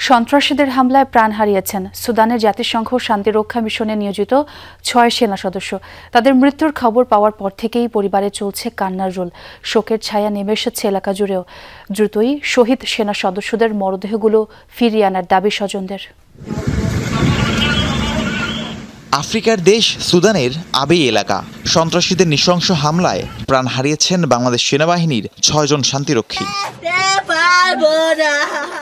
সন্ত্রাসীদের হামলায় প্রাণ হারিয়েছেন সুদানের জাতিসংঘ শান্তিরক্ষা মিশনে নিয়োজিত ৬ সেনা সদস্য। তাদের মৃত্যুর খবর পাওয়ার পর থেকেই পরিবারে চলছে কান্নার রোল। শোকের ছায়া নেমে এসেছে এলাকা জুড়েও। দ্রুতই শহীদ সেনা সদস্যদের মরদেহগুলো ফিরিয়ে আনার দাবি স্বজনদের। আফ্রিকার দেশ সুদানের আবেই এলাকা সন্ত্রাসীদের নৃশংস হামলায় প্রাণ হারিয়েছেন বাংলাদেশ সেনাবাহিনীর ৬ জন শান্তিরক্ষী।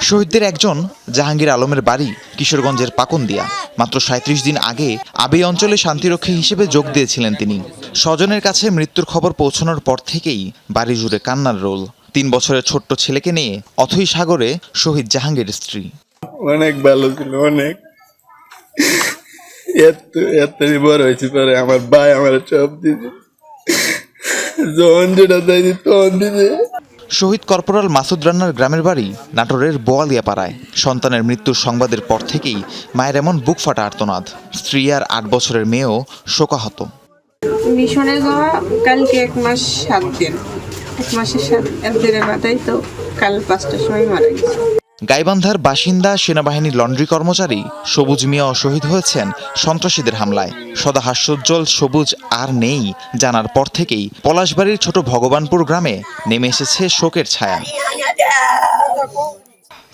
শহীদদের একজন জাহাঙ্গীর আলমের বাড়ি কিশোরগঞ্জের পাকন্দিয়া। মাত্র ৩৭ দিন আগে আবেই অঞ্চলে শান্তিরক্ষী হিসেবে যোগ দিয়েছিলেন তিনি। স্বজনের কাছে মৃত্যুর খবর পৌঁছানোর পর থেকেই বাড়ি জুড়ে কান্নার রোল। ৩ বছরের ছোট্ট ছেলেকে নিয়ে অথই সাগরে শহীদ জাহাঙ্গীরের স্ত্রী। অনেক ভালো ছিল, অনেক এতই বড় হয়েছে পরে আমার ভাই আমার সব দিছে, যখন যেটা চাইছি তখন দিছে। শহীদ কর্পোরাল মাসুদ রান্নার গ্রামের বাড়ি নাটোরের বোয়ালিয়াপাড়ায়। সন্তানের মৃত্যুর সংবাদের পর থেকেই মায়ের এমন বুক ফাটা আর্তনাদ। স্ত্রী আর ৮ বছরের মেয়েও শোকাহত। মিশনে যাওয়া কালকে ১ মাস ৭ দিন, ১ মাসের ৭ দিনের মাথায় তো কাল ৫টার সময় মারা গেছে। গাইবান্ধার বাসিন্দা সেনাবাহিনীর লন্ড্রি কর্মচারী সবুজ মিয়াও শহীদ হয়েছেন সন্ত্রাসীদের হামলায়। সদা হাস্যোজ্জ্বল সবুজ আর নেই জানার পর থেকেই পলাশবাড়ির ছোট ভগবানপুর গ্রামে নেমে এসেছে শোকের ছায়া।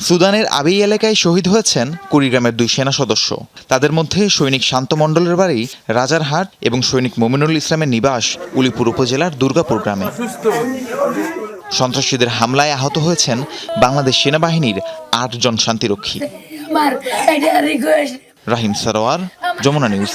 সুদানের আবেই এলাকায় শহীদ হয়েছেন কুড়িগ্রামের ২ সেনা সদস্য। তাদের মধ্যে সৈনিক শান্ত মণ্ডলের বাড়ি রাজারহাট এবং সৈনিক মমিনুল ইসলামের নিবাস উলিপুর উপজেলার দুর্গাপুর গ্রামে। সন্ত্রাসীদের হামলায় আহত হয়েছেন বাংলাদেশ সেনাবাহিনীর ৮ জন শান্তিরক্ষী। রাহিম সারোয়ার, যমুনা নিউজ।